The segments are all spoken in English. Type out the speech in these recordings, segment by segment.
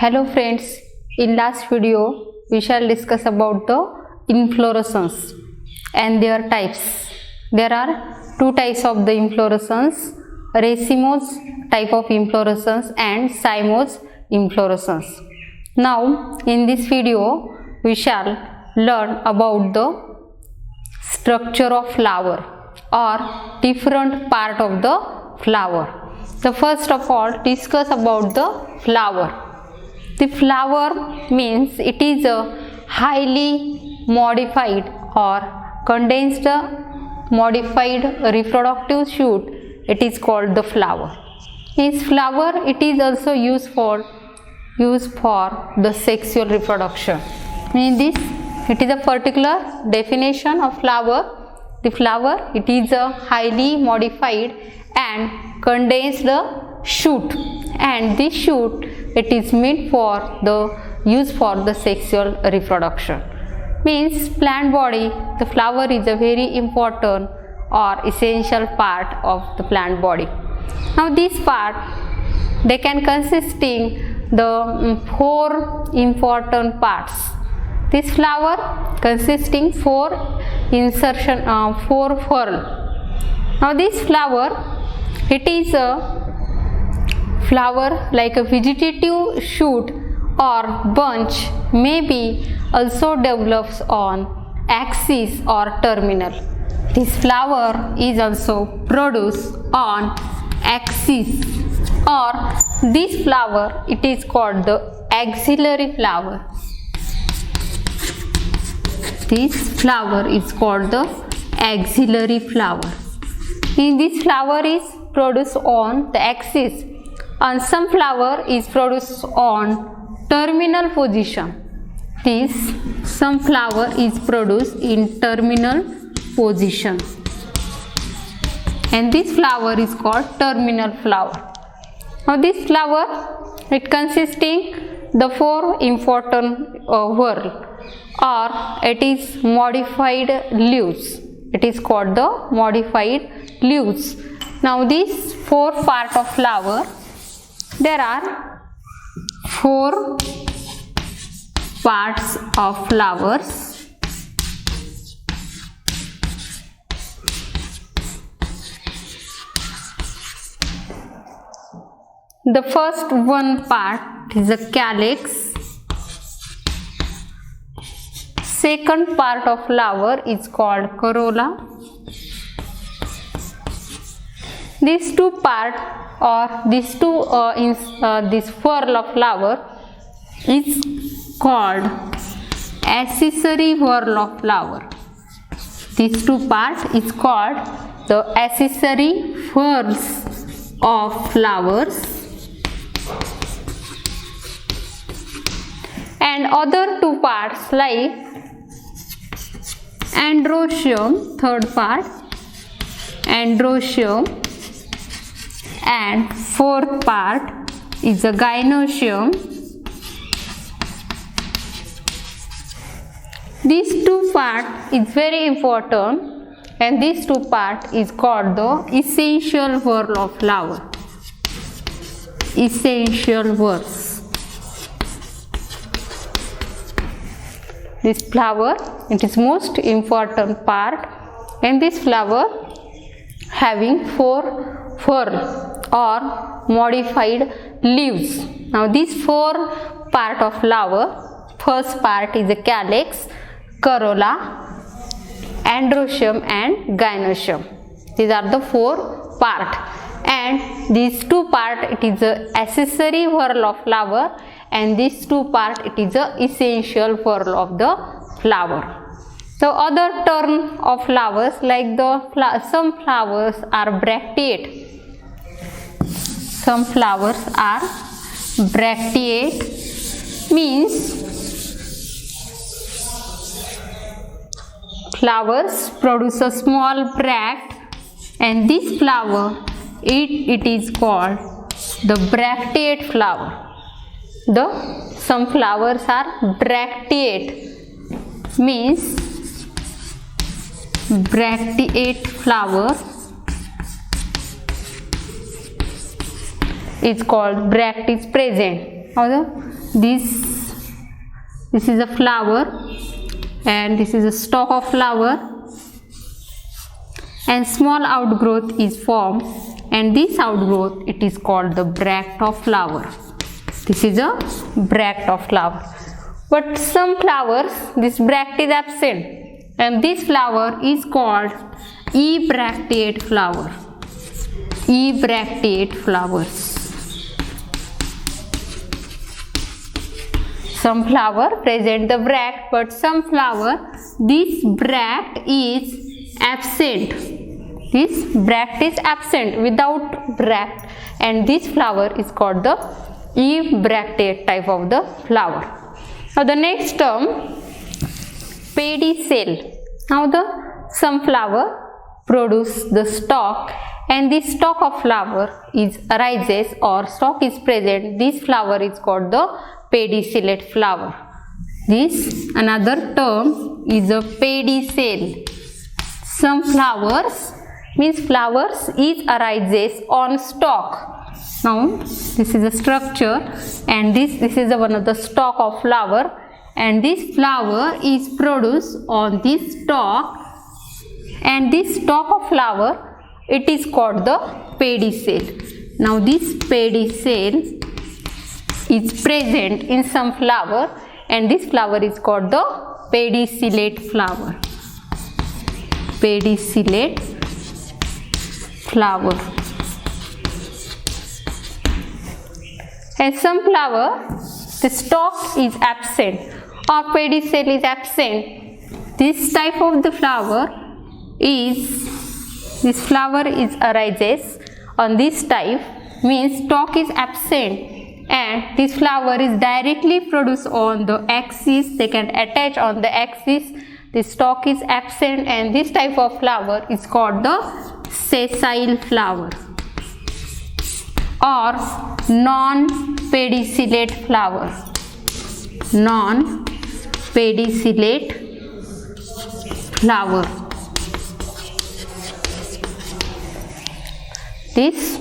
Hello friends, in last video we shall discuss about the inflorescence and their types. There are two types of the inflorescence, racemose type of inflorescence and cymose inflorescence. Now in this video we shall learn about the structure of flower or different part of the flower. So first of all discuss about the flower. The flower means it is a highly modified or condensed modified reproductive shoot. It is called the flower. This flower it is also used for the sexual reproduction. In this it is a particular definition of flower. The flower it is a highly modified and condensed shoot, and this shoot it is meant for the use for the sexual reproduction. Means plant body, the flower is a very important or essential part of the plant body. Now this part they can consisting the four important parts. This flower consisting four whorl. Now this flower it is a flower like a vegetative shoot or bunch, maybe also develops on axis or terminal. This flower is also produced on axis, or this flower it is called the axillary flower. This flower is called the axillary flower. In this flower is produced on the axis, and some flower is produced on terminal position. This some flower is produced in terminal position, and this flower is called terminal flower. Now this flower it consisting the four important whorl, or it is modified leaves. It is called the modified leaves. Now these four part of flower, there are four parts of flowers. The first one part is a calyx. Second part of flower is called corolla. These two part or these two this whorl of flower is called accessory whorl of flower. These two part is called the accessory whorls of flowers, and other two parts like androecium, third part androecium, and fourth part is a gynoecium. These two part is very important, and these two part is called the essential whorl of flower. Essential whorls. This flower it is most important part, and this flower having four whorl or modified leaves. Now these four part of flower, first part is a calyx, corolla, androecium and gynoecium. These are the four part, and these two part it is a accessory whorl of flower, and these two part it is a essential whorl of the flower. The other term of flowers like some flowers are bracteate. Some flowers are bracteate, means flowers produce a small bract, and this flower it is called the bracteate flower. Some flowers are bracteate, means bracteate flower is called bract is present. this is a flower, and this is a stalk of flower, and small outgrowth is formed, and this outgrowth, it is called the bract of flower. This is a bract of flower. But some flowers, this bract is absent, and this flower is called ebracteate flower. Ebracteate flowers. Some flower present the bract, but some flower, this bract is absent. This bract is absent, without bract, and this flower is called the ebracteate type of the flower. Now the next term, pedicel. Now the sunflower produce the stalk, and this stalk of flower arises or stalk is present. This flower is called the pedicellate flower. This another term is a pedicel. Some flowers means flowers arises on stalk. Now this is a structure, and this is one of the stalk of flower, and this flower is produced on this stalk, and this stalk of flower, it is called the pedicel. Now this pedicel is present in some flower, and this flower is called the pedicellate flower. Pedicellate flower. And some flower, the stalk is absent or pedicel is absent. This type of the flower arises on this type, means stalk is absent, and this flower is directly produced on the axis. They can attach on the axis. The stalk is absent, and this type of flower is called the sessile flower or non-pedicellate flower. Non-pedicellate flower. These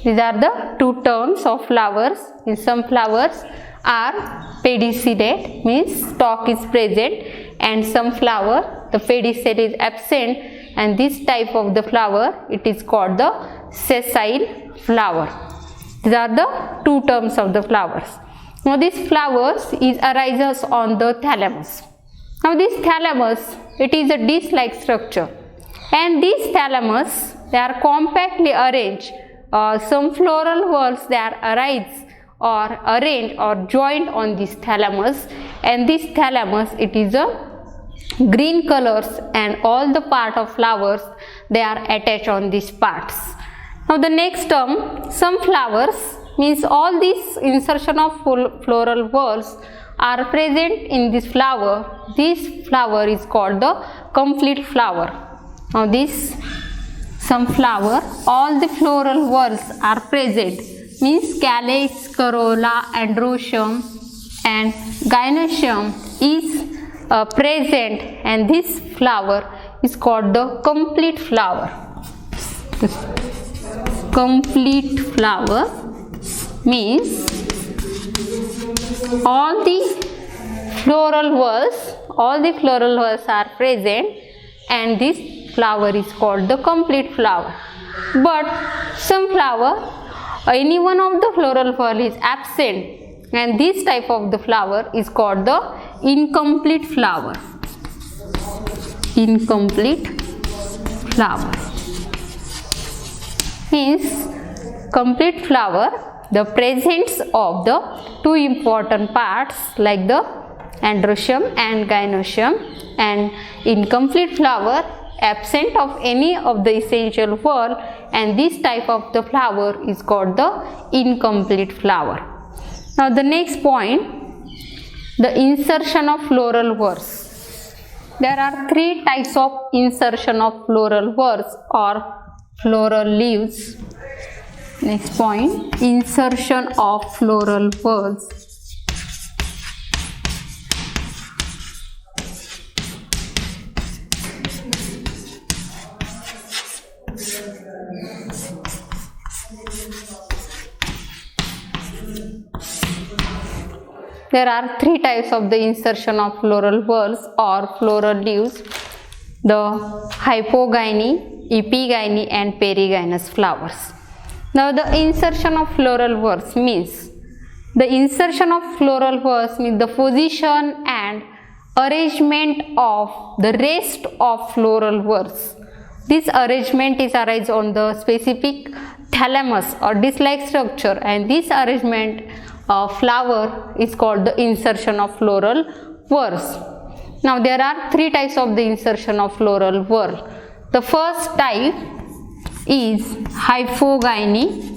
are the two terms of flowers. In some flowers are pedicellate, means stalk is present, and some flower the pedicel is absent, and this type of the flower, it is called the sessile flower. These are the two terms of the flowers. Now these flowers arises on the thalamus. Now this thalamus, it is a disc-like structure, and these thalamus, they are compactly arranged. Some floral whorls, they are arranged or joined on this thalamus, and this thalamus, it is a green colors, and all the part of flowers, they are attached on these parts. Now the next term, some flowers, means all these insertion of floral whorls are present in this flower. This flower is called the complete flower. Now this some flower, all the floral whorls are present, means calyx, corolla, androecium and gynoecium is present, and this flower is called the complete flower. The complete flower means all the floral whorls are present, and this flower is called the complete flower. But some flower, any one of the floral whorl is absent, and this type of the flower is called the incomplete flower. Incomplete flower means complete flower, the presence of the two important parts like the androecium and gynoecium, and incomplete flower, absent of any of the essential whorl, and this type of the flower is called the incomplete flower. Now the next point, the insertion of floral whorls. There are three types of insertion of floral whorls or floral leaves. Next point, insertion of floral whorls. there are three types of the insertion of floral whorls or floral leaves: the hypogyny, epigyny and perigynous flowers. Now the insertion of floral whorls means the position and arrangement of the rest of floral whorls. This arrangement is arranged on the specific thalamus or disc-like structure, and this arrangement of flower is called the insertion of floral whorls. Now there are three types of the insertion of floral whorl. The first type is hypogyny.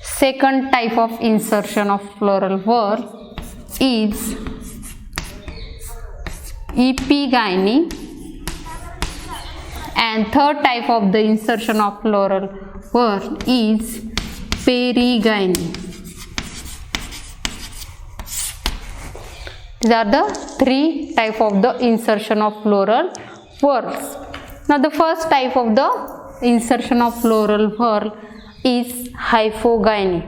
Second type of insertion of floral whorl is epigyny, and third type of the insertion of floral whorl is perigyny. These are the three types of the insertion of floral whorls. Now the first type of the insertion of floral whorl is hypogyny.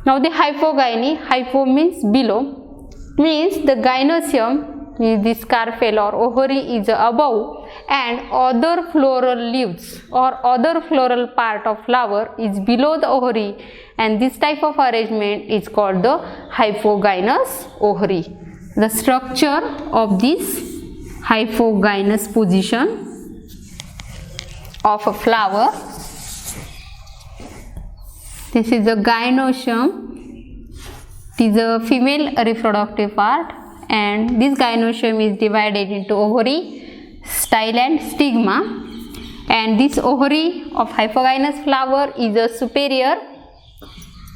Now the hypogyny, hypo means below, means the gynoecium is the scarpel or ovary is above, and other floral leaves or other floral part of flower is below the ovary, and this type of arrangement is called the hypogynous ovary. The structure of this hypogynous position of a flower: this is a gynoecium, it is a female reproductive part, and this gynoecium is divided into ovary, style and stigma, and this ovary of hypogynous flower is a superior,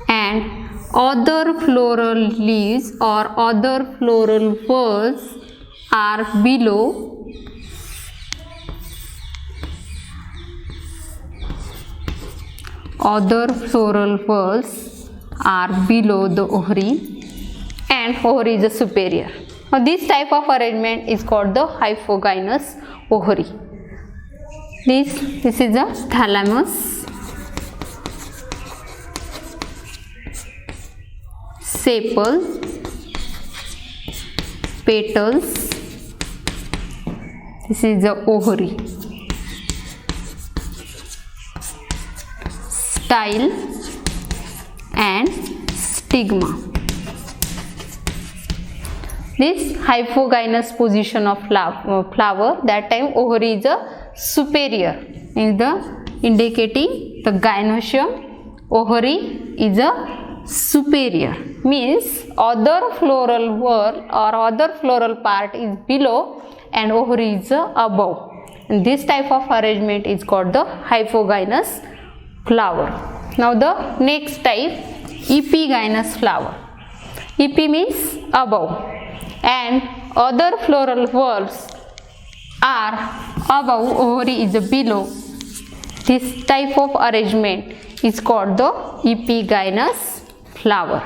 and other floral leaves or other floral whorls are below. Other floral whorls are below the ovary, and ovary is a superior. Now this type of arrangement is called the hypogynous ovary. This is the thalamus, sepal, petals. This is the ovary, style and stigma. This hypogynous position of flower, that time ovary is a superior, in the indicating the gynoecium, ovary is a superior, means other floral whorl or other floral part is below and ovary is above, and this type of arrangement is called the hypogynous flower. Now the next type, epigynous flower. Epi means above, and other floral whorls are above, ovary is below. This type of arrangement is called the epigynous flower.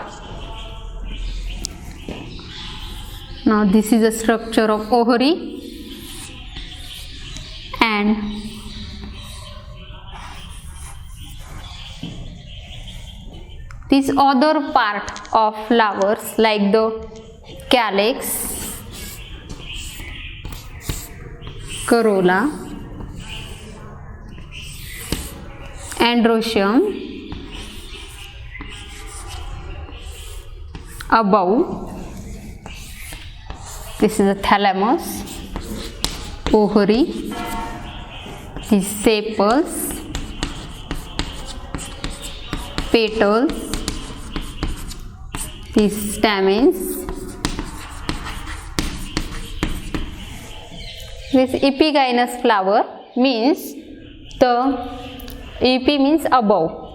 Now this is the structure of ovary, and this other part of flowers like the calyx, corolla, androecium, above. This is the thalamus, ovary, these sepals, petals, these stamens. This epigynous flower means the epi means above.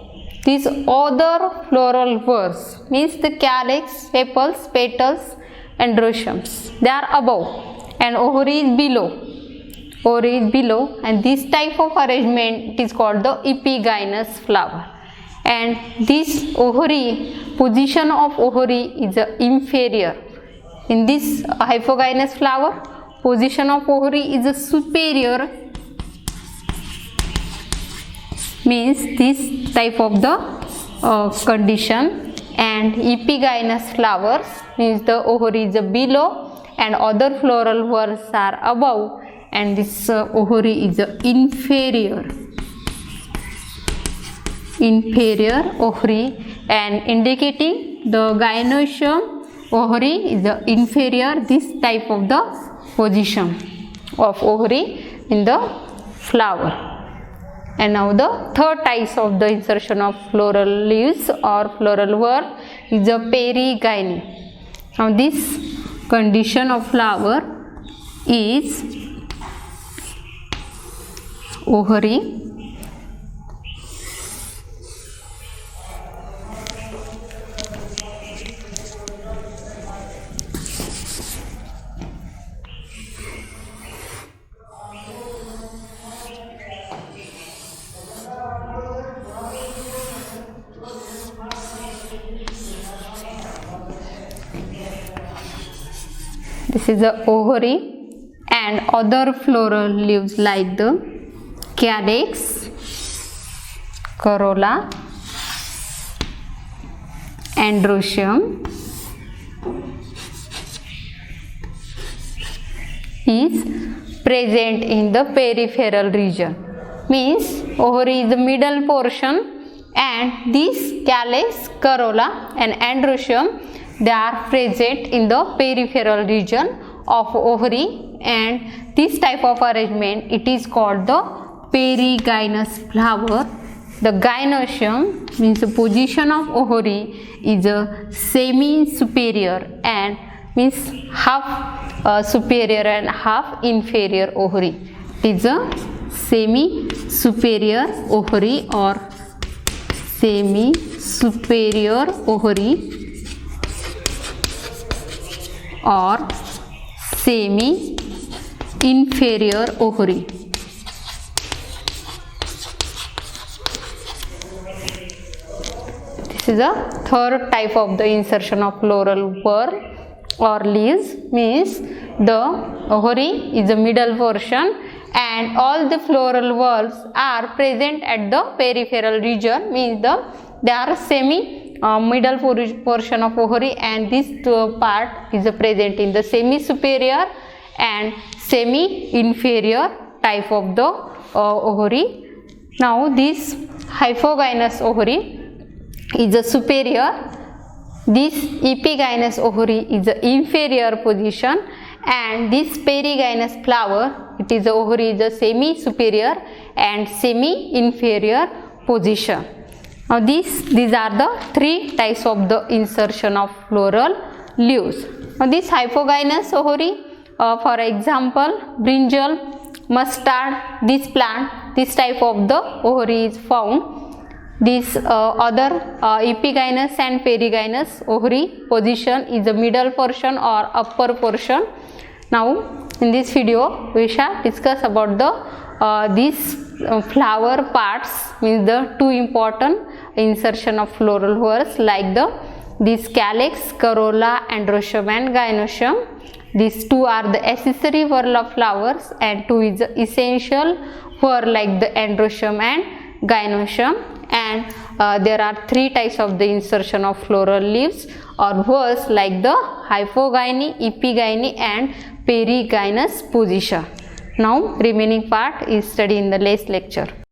These other floral whorls means the calyx, sepals, petals, androeciums. They are above and ovary is below. Ovary is below, and this type of arrangement is called the epigynous flower. And this ovary, position of ovary is inferior. In this hypogynous flower, position of ovary is superior, means this type of the condition, and epigynous flowers means the ovary is below and other floral whorls are above, and this ovary is inferior ovary, and indicating the gynoecium ovary is the inferior, this type of the position of ovary in the flower. And now the third type of the insertion of floral leaves or floral whorl is a perigyny. Now this condition of flower is ovary this is the ovary and other floral leaves like the calyx, corolla, androecium is present in the peripheral region. Means ovary is the middle portion and this calyx, corolla and androecium, they are present in the peripheral region of ovary, and this type of arrangement it is called the perigynous flower. The gynoecium means the position of ovary is a semi-superior and means half superior and half inferior ovary. It is a semi-superior ovary or semi-superior ovary or semi-inferior ovary. This is a third type of the insertion of floral whorl or leaves. Means the ovary is the middle portion and all the floral whorls are present at the peripheral region. Means they are middle portion of ovary, and this part is present in the semi-superior and semi-inferior type of the ovary. Now this hypogynous ovary is a superior, this epigynous ovary is the inferior position, and this perigynous flower, it is the ovary is a semi-superior and semi-inferior position. Now these are the three types of the insertion of floral leaves. Now this hypogynous ovary, for example brinjal, mustard, this plant, this type of the ovary is found. This other epigynous and perigynous ovary position is the middle portion or upper portion. Now in this video we shall discuss about the these flower parts, means the two important insertion of floral whorls like this calyx, corolla, androecium and gynoecium. These two are the accessory whorl of flowers and two is the essential whorl like the androecium and gynoecium, and there are three types of the insertion of floral leaves or whorls like the hypogyny, epigyny and perigynous position. Now remaining part is studied in the next lecture.